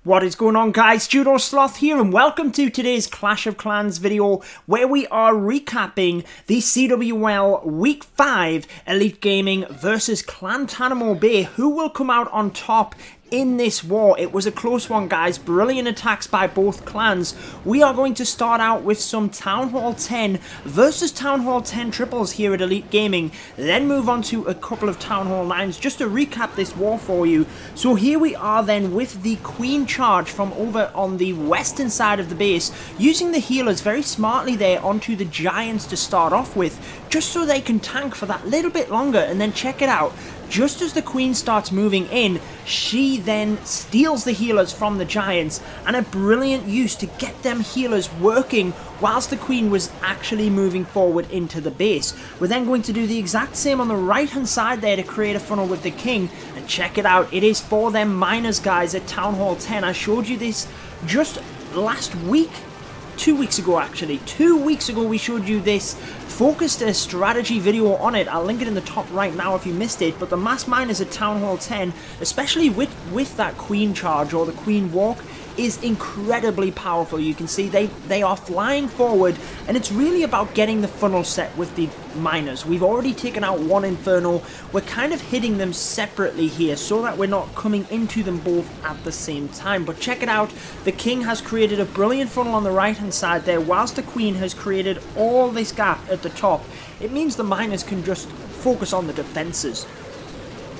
What is going on, guys? Judo Sloth here, and welcome to today's Clash of Clans video where we are recapping the CWL Week 5 Elite Gaming versus Clantanemo Bay. Who will come out on top in this war? It was a close one, guys. Brilliant attacks by both clans. We are going to start out with some Town Hall 10 versus Town Hall 10 triples here at Elite Gaming, then move on to a couple of Town Hall 9s just to recap this war for you. So here we are then with the Queen charge from over on the western side of the base, using the healers very smartly there onto the Giants to start off with, just so they can tank for that little bit longer. And then check it out. Just as the Queen starts moving in, she then steals the healers from the Giants, and a brilliant use to get them healers working whilst the Queen was actually moving forward into the base. We're then going to do the exact same on the right hand side there to create a funnel with the King, and check it out, it is for them miners, guys, at Town Hall 10. I showed you this just last week. 2 weeks ago, actually. 2 weeks ago we showed you this, focused a strategy video on it. I'll link it in the top right now if you missed it. But the mass miners at Town Hall 10, especially with that Queen charge or the Queen walk, is incredibly powerful. You can see they are flying forward, and it's really about getting the funnel set with the miners. We've already taken out one Inferno. We're kind of hitting them separately here so that we're not coming into them both at the same time. But check it out, the King has created a brilliant funnel on the right hand side there, whilst the Queen has created all this gap at the top. It means the miners can just focus on the defenses.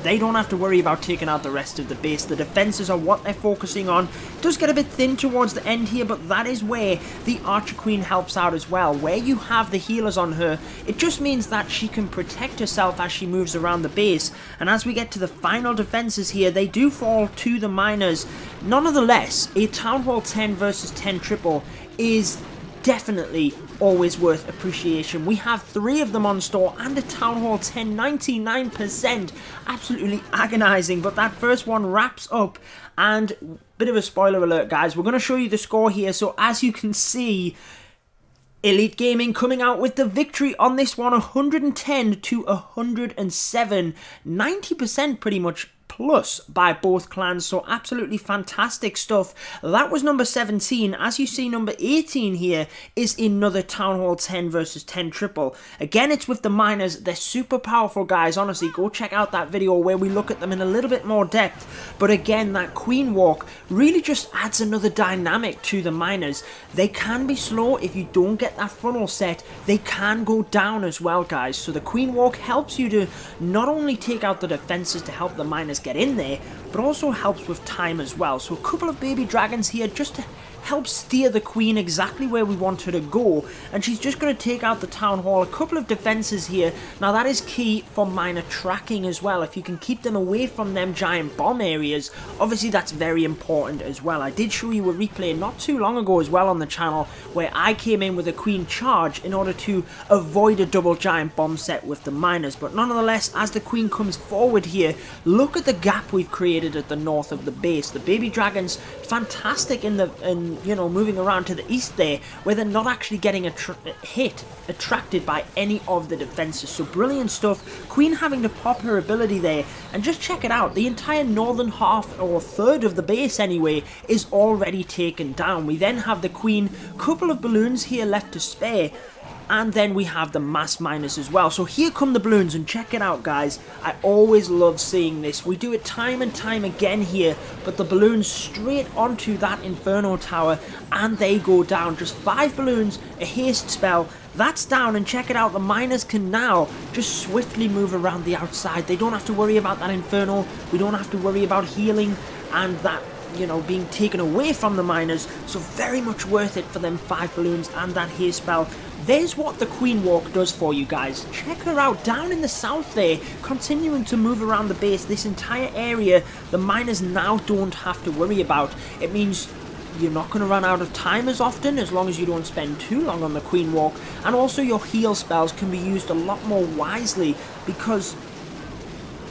They don't have to worry about taking out the rest of the base. The defenses are what they're focusing on. It does get a bit thin towards the end here, but that is where the Archer Queen helps out as well. Where you have the healers on her, it just means that she can protect herself as she moves around the base. And as we get to the final defenses here, they do fall to the miners. Nonetheless, a Town Hall 10 versus 10 triple is definitely always worth appreciation. We have 3 of them on store and a Town Hall 10, 99%. Absolutely agonizing, but that first one wraps up. And bit of a spoiler alert, guys, we're going to show you the score here. So as you can see, Elite Gaming coming out with the victory on this one, 110 to 107, 90% pretty much plus by both clans. So absolutely fantastic stuff. That was number 17. As you see, number 18 here is another Town Hall 10 versus 10 triple. Again, it's with the miners. They're super powerful, guys. Honestly, go check out that video where we look at them in a little bit more depth. But again, that Queen walk really just adds another dynamic to the miners. They can be slow if you don't get that funnel set. They can go down as well, guys. So the Queen walk helps you to not only take out the defenses to help the miners get in there, but also helps with time as well. So a couple of baby dragons here just to help steer the Queen exactly where we want her to go, and she's just going to take out the Town Hall. A couple of defenses here. Now that is key for miner tracking as well. If you can keep them away from them giant bomb areas, obviously that's very important as well. I did show you a replay not too long ago as well on the channel where I came in with a Queen charge in order to avoid a double giant bomb set with the miners. But nonetheless, as the Queen comes forward here, look at the gap we've created at the north of the base. The baby dragons, fantastic in you know, moving around to the east there, where they're not actually getting attracted by any of the defenses. So brilliant stuff. Queen having to pop her ability there, and just check it out, the entire northern half, or third of the base anyway, is already taken down. We then have the Queen, couple of balloons here left to spare, and then we have the mass miners as well. So here come the balloons, and check it out, guys. I always love seeing this. We do it time and time again here, but the balloons straight onto that Inferno tower, and they go down. Just 5 balloons, a haste spell, that's down, and check it out, the miners can now just swiftly move around the outside. They don't have to worry about that Inferno. We don't have to worry about healing and that, you know, being taken away from the miners. So very much worth it for them 5 balloons and that haste spell. There's what the Queen walk does for you, guys. Check her out down in the south there, continuing to move around the base. This entire area the miners now don't have to worry about. It means you're not going to run out of time as often, as long as you don't spend too long on the Queen walk. And also your heal spells can be used a lot more wisely, because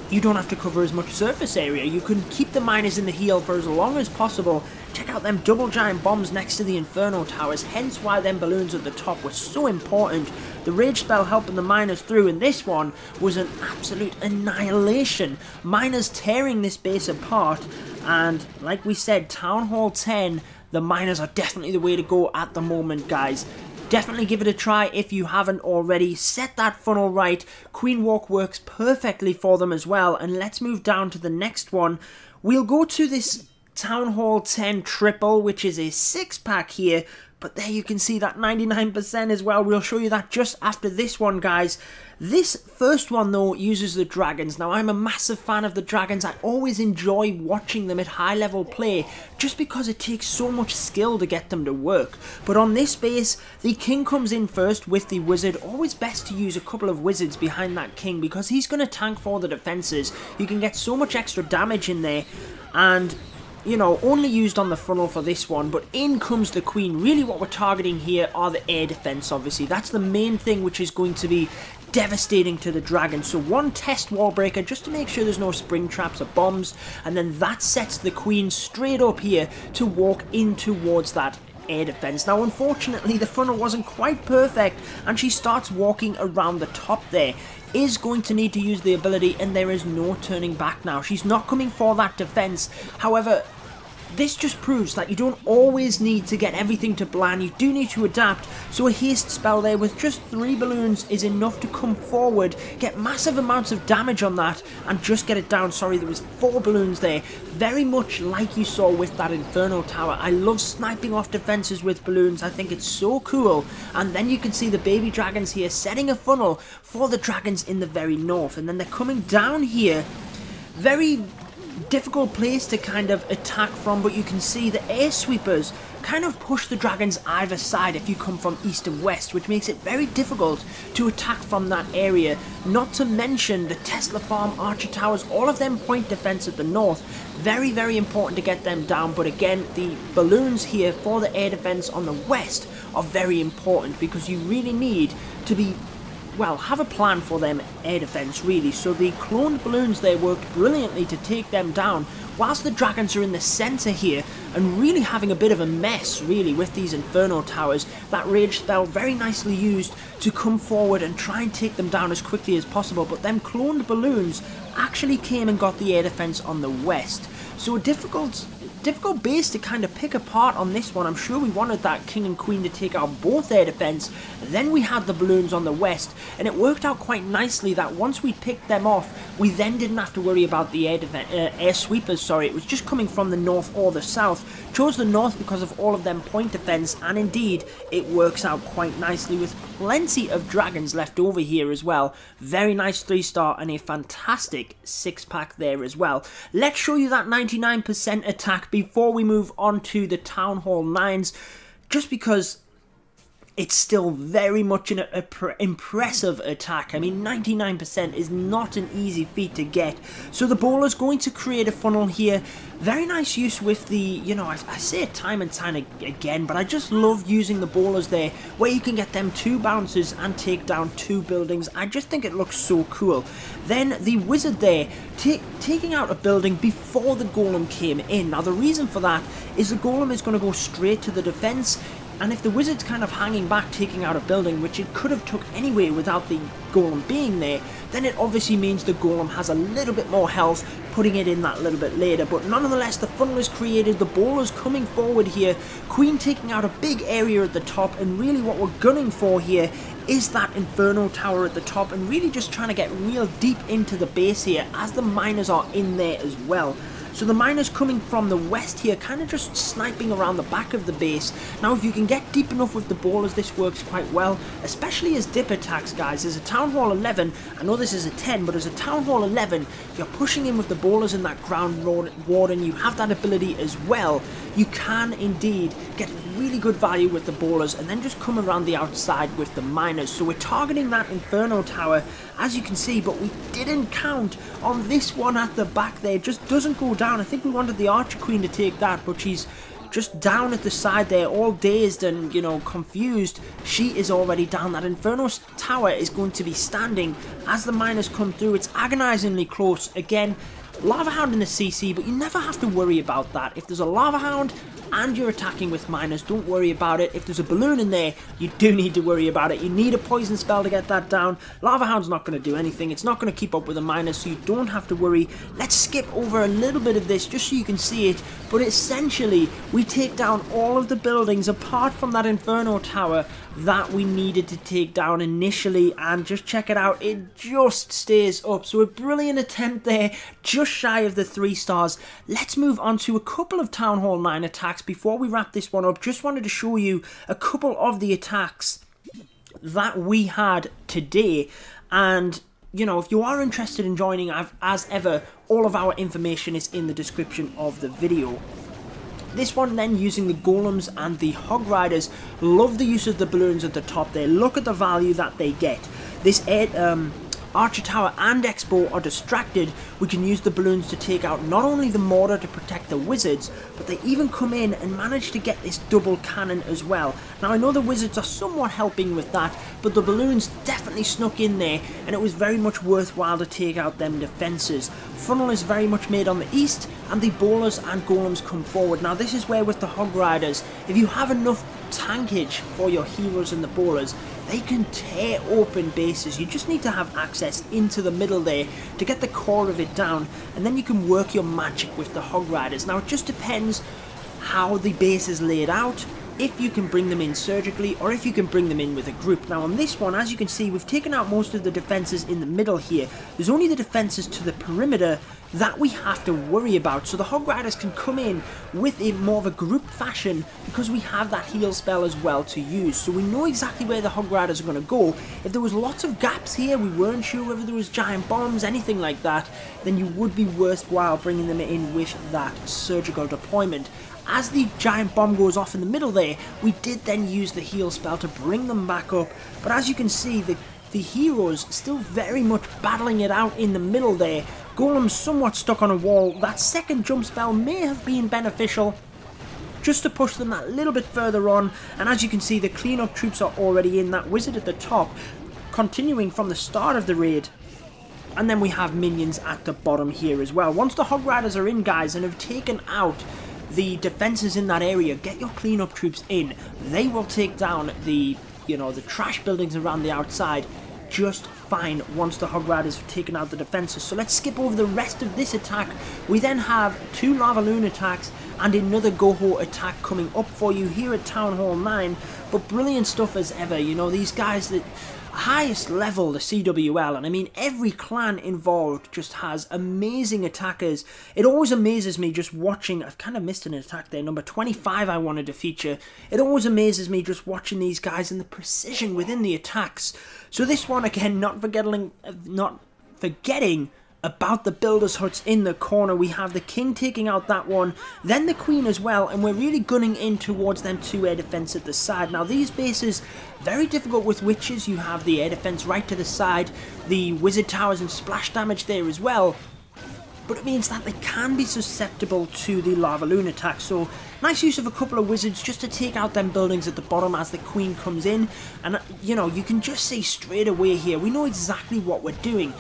you don't have to cover as much surface area. You can keep the miners in the heal for as long as possible. Check out them double giant bombs next to the Inferno towers, hence why them balloons at the top were so important. The rage spell helping the miners through, and this one was an absolute annihilation. Miners tearing this base apart, And like we said, Town Hall 10, the miners are definitely the way to go at the moment, guys. Definitely give it a try if you haven't already. Set that funnel right. Queen Walk works perfectly for them as well. And let's move down to the next one. We'll go to this Town Hall 10 triple, which is a 6-pack here. But there you can see that 99% as well. We'll show you that just after this one, guys. This first one, though, uses the dragons. Now, I'm a massive fan of the dragons. I always enjoy watching them at high-level play, just because it takes so much skill to get them to work. But on this base, the king comes in first with the wizard. Always best to use a couple of wizards behind that king, because he's going to tank for the defenses. You can get so much extra damage in there, and you know, only used on the funnel for this one, but in comes the queen. Really what we're targeting here are the air defense, obviously. That's the main thing which is going to be devastating to the dragon. So one test wall breaker just to make sure there's no spring traps or bombs, and then that sets the queen straight up here to walk in towards that air defense. Now unfortunately the funnel wasn't quite perfect, and she starts walking around the top there. Is going to need to use the ability, and there is no turning back now. She's not coming for that defense. However, this just proves that you don't always need to get everything to plan. You do need to adapt. So a haste spell there with just 3 balloons is enough to come forward, get massive amounts of damage on that, and just get it down. Sorry, there was 4 balloons there. Very much like you saw with that Inferno Tower. I love sniping off defenses with balloons. I think it's so cool. And then you can see the baby dragons here setting a funnel for the dragons in the very north. And then they're coming down here. Very difficult place to kind of attack from, but you can see the air sweepers kind of push the dragons either side if you come from east and west, which makes it very difficult to attack from that area. Not to mention the Tesla farm, archer towers, all of them point defense at the north. Very, very important to get them down, but again, the balloons here for the air defense on the west are very important, because you really need to be, well, have a plan for them air defense, really. So the cloned balloons there worked brilliantly to take them down, whilst the dragons are in the centre here and really having a bit of a mess, really, with these Inferno Towers. That rage spell very nicely used to come forward and try and take them down as quickly as possible, but them cloned balloons actually came and got the air defense on the west. So a difficult base to kind of pick apart on this one. I'm sure we wanted that king and queen to take out both air defense. Then we had the balloons on the west, and it worked out quite nicely that once we picked them off, we then didn't have to worry about the air sweepers. Sorry, it was just coming from the north or the south. Chose the north because of all of them point defense, and indeed it works out quite nicely with plenty of dragons left over here as well. Very nice 3-star and a fantastic 6-pack there as well. Let's show you that 99% attack before we move on to the Town Hall 9s, just because it's still very much an impressive attack. I mean, 99% is not an easy feat to get. So the bowler's going to create a funnel here. Very nice use with the, you know, I say it time and time again, but I just love using the bowlers there, where you can get them 2 bounces and take down 2 buildings. I just think it looks so cool. Then the wizard there, taking out a building before the golem came in. Now the reason for that is the golem is going to go straight to the defense, and if the wizard's kind of hanging back taking out a building, which it could have took anyway without the golem being there, then it obviously means the golem has a little bit more health, putting it in that little bit later. But nonetheless, the funnel is created, the bowler's coming forward here, queen taking out a big area at the top, and really what we're gunning for here is that Inferno Tower at the top, and really just trying to get real deep into the base here, as the miners are in there as well. So the miners coming from the west here, kind of just sniping around the back of the base. Now if you can get deep enough with the bowlers, this works quite well, especially as dip attacks, guys. As a Town Hall 11, I know this is a 10, but as a Town Hall 11, if you're pushing in with the bowlers in that ground ward and you have that ability as well, you can indeed get really good value with the bowlers and then just come around the outside with the miners. So we're targeting that Inferno Tower, as you can see, but we didn't count on this one at the back there. It just doesn't go down. I think we wanted the Archer Queen to take that, but she's just down at the side there, all dazed and, you know, confused. She is already down. That Inferno Tower is going to be standing as the miners come through. It's agonizingly close. Again, Lava Hound in the CC, but you never have to worry about that. If there's a Lava Hound, and you're attacking with miners, don't worry about it. If there's a balloon in there, you do need to worry about it. You need a poison spell to get that down. Lava Hound's not going to do anything. It's not going to keep up with the miners, so you don't have to worry. Let's skip over a little bit of this just so you can see it. But essentially, we take down all of the buildings apart from that Inferno Tower that we needed to take down initially, and just check it out, it just stays up. So a brilliant attempt there, just shy of the 3 stars. Let's move on to a couple of Town Hall 9 attacks before we wrap this one up. Just wanted to show you a couple of the attacks that we had today, and you know, if you are interested in joining, as ever, all of our information is in the description of the video. This one then using the golems and the hog riders. Love the use of the balloons at the top there. Look at the value that they get. This Archer Tower and Expo are distracted. We can use the balloons to take out not only the mortar to protect the wizards, but they even come in and manage to get this double cannon as well. Now I know the wizards are somewhat helping with that, but the balloons definitely snuck in there, and it was very much worthwhile to take out them defences. Funnel is very much made on the east, and the bowlers and golems come forward. Now this is where with the hog riders, if you have enough tankage for your heroes and the bowlers, they can tear open bases. You just need to have access into the middle there to get the core of it down, and then you can work your magic with the hog riders. Now it just depends how the base is laid out, if you can bring them in surgically or if you can bring them in with a group. Now on this one, as you can see, we've taken out most of the defences in the middle here. There's only the defences to the perimeter that we have to worry about. So the hog riders can come in with a more of a group fashion because we have that heal spell as well to use. So we know exactly where the hog riders are going to go. If there was lots of gaps here, we weren't sure whether there was giant bombs, anything like that, then you would be worthwhile bringing them in with that surgical deployment. As the giant bomb goes off in the middle there, we did then use the heal spell to bring them back up. But as you can see, the heroes still very much battling it out in the middle there. Golem's somewhat stuck on a wall. That second jump spell may have been beneficial just to push them that little bit further on. And as you can see, the cleanup troops are already in. That wizard at the top, continuing from the start of the raid. And then we have minions at the bottom here as well. Once the hog riders are in, guys, and have taken out the defenses in that area, get your cleanup troops in. They will take down the, the trash buildings around the outside just fine once the hog riders have taken out the defenses. So let's skip over the rest of this attack. We then have 2 Lavaloon attacks and another GoHo attack coming up for you here at Town Hall 9. But brilliant stuff as ever. These guys that highest level, the CWL, and I mean every clan involved just has amazing attackers. It always amazes me just watching. I've kind of missed an attack there, number 25 I wanted to feature. It always amazes me just watching these guys and the precision within the attacks. So this one again, not forgetting about the builders huts in the corner. We have the king taking out that one, then the queen as well, and we're really gunning in towards them 2 air defense at the side. Now these bases, very difficult with witches. You have the air defense right to the side, the wizard towers and splash damage there as well, but it means that they can be susceptible to the Lavaloon attack. So nice use of a couple of wizards just to take out them buildings at the bottom as the queen comes in. And you can just see straight away here, we know exactly what we're doing.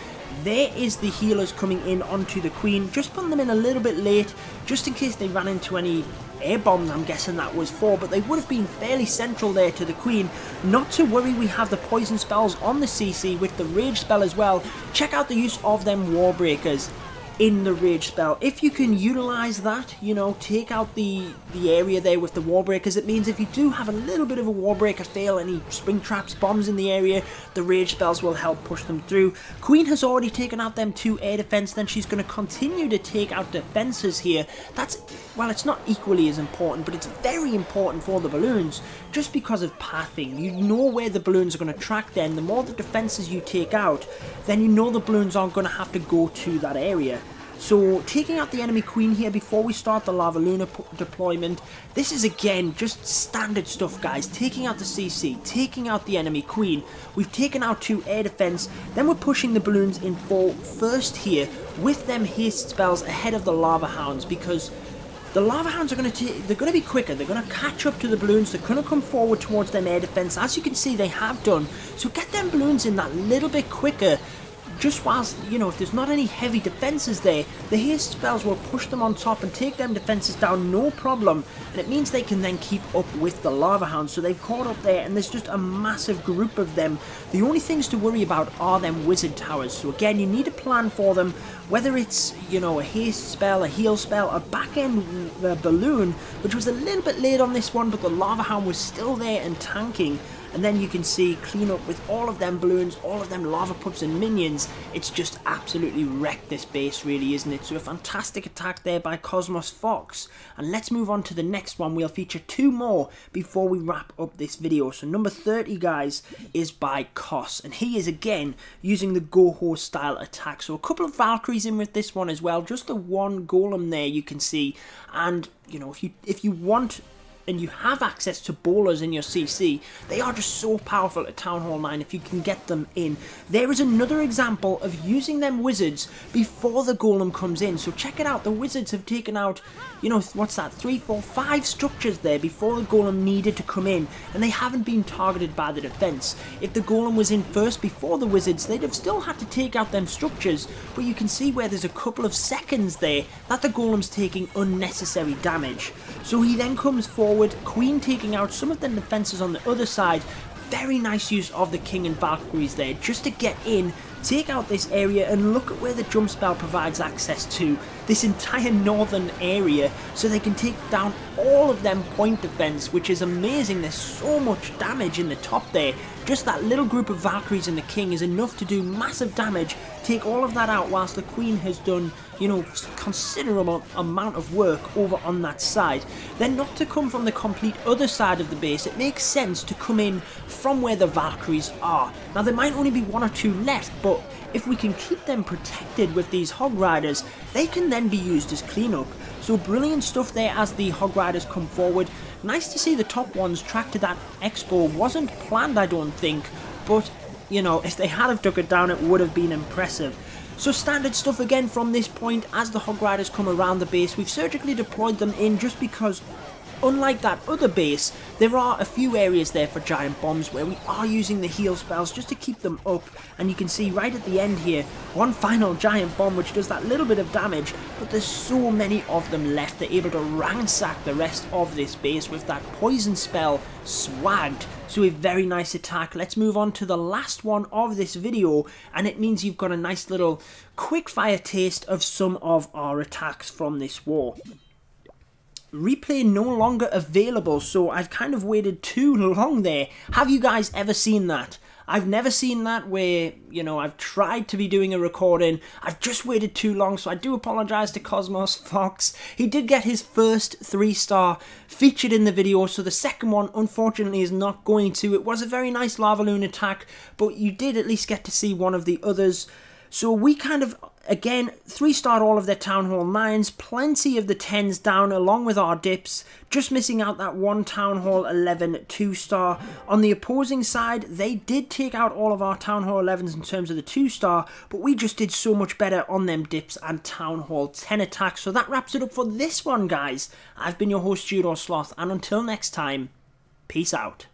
There is the healers coming in onto the queen, just putting them in a little bit late, just in case they ran into any air bombs, I'm guessing that was for, but they would have been fairly central there to the queen. Not to worry, we have the poison spells on the CC with the rage spell as well. Check out the use of them wall breakers in the rage spell. If you can utilize that, take out the area there with the wall breakers, it means if you do have a little bit of a wall breaker fail, any spring traps, bombs in the area, the rage spells will help push them through. Queen has already taken out them 2 air defense, then she's going to continue to take out defenses here. That's, well, it's not equally as important, but it's very important for the balloons just because of pathing. You know where the balloons are going to track then. The more the defenses you take out, then you know the balloons aren't going to have to go to that area. So taking out the enemy queen here before we start the Lavaloon deployment. This is again just standard stuff, guys. Taking out the CC, taking out the enemy queen. We've taken out 2 air defense, then we're pushing the balloons in full first here with them haste spells ahead of the lava hounds, because the lava hounds are going to be quicker. They're going to catch up to the balloons. They're going to come forward towards them air defense. As you can see, they have done. So get them balloons in that little bit quicker. just whilst, you know, if there's not any heavy defences there, the haste spells will push them on top and take them defences down no problem, and it means they can then keep up with the Lava Hounds. So they've caught up there, and there's just a massive group of them. The only things to worry about are them wizard towers, so again, you need a plan for them, whether it's, you know, a haste spell, a heal spell, a back end balloon, which was a little bit late on this one, but the Lava Hound was still there and tanking. And then you can see clean up with all of them balloons, all of them lava pups and minions. It's just absolutely wrecked this base, really, isn't it? So a fantastic attack there by Cosmos Fox. And let's move on to the next one. We'll feature two more before we wrap up this video. So number 30, guys, is by CoC. And he is, again, using the GoHo style attack. So a couple of Valkyries in with this one as well. Just the one golem there you can see. And, you know, if you want and you have access to bowlers in your CC, they are just so powerful at Town Hall 9 if you can get them in. There is another example of using them wizards before the golem comes in. So check it out, the wizards have taken out, you know, what's that, 3, 4, 5 structures there before the golem needed to come in, and they haven't been targeted by the defense. If the golem was in first before the wizards, they'd have still had to take out them structures, but you can see where there's a couple of seconds there that the golem's taking unnecessary damage. So he then comes forward, Queen taking out some of the defences on the other side. Very nice use of the King and Valkyries there just to get in, take out this area, and look at where the jump spell provides access to this entire northern area, so they can take down all of them point defense, which is amazing. There's so much damage in the top there. Just that little group of Valkyries and the King is enough to do massive damage, take all of that out, whilst the Queen has done, you know, considerable amount of work over on that side. Then not to come from the complete other side of the base, it makes sense to come in from where the Valkyries are. Now there might only be 1 or 2 left, but if we can keep them protected with these Hog Riders, they can then be used as cleanup. So brilliant stuff there as the Hog Riders come forward. Nice to see the top ones track to that expo. Wasn't planned, I don't think, but, you know, if they had have took it down, it would have been impressive. So standard stuff again from this point as the Hog Riders come around the base. We've surgically deployed them in just because, unlike that other base, there are a few areas there for giant bombs where we are using the heal spells just to keep them up. And you can see right at the end here, one final giant bomb which does that little bit of damage, but there's so many of them left. They're able to ransack the rest of this base with that poison spell swagged. So a very nice attack. Let's move on to the last one of this video, and it means you've got a nice little quick fire taste of some of our attacks from this war. Replay no longer available, so I've kind of waited too long there. Have you guys ever seen that? I've never seen that where, you know, I've tried to be doing a recording, I've just waited too long, so I do apologise to Cosmos Fox. He did get his first 3-star featured in the video, so the second one unfortunately is not going to. It was a very nice Lavaloon attack, but you did at least get to see one of the others. So we kind of, again, 3-starred all of their Town Hall 9s, plenty of the 10s down along with our dips, just missing out that one Town Hall 11 2-star. On the opposing side, they did take out all of our Town Hall 11s in terms of the 2-star, but we just did so much better on them dips and Town Hall 10 attacks. So that wraps it up for this one, guys. I've been your host, Judo Sloth, and until next time, peace out.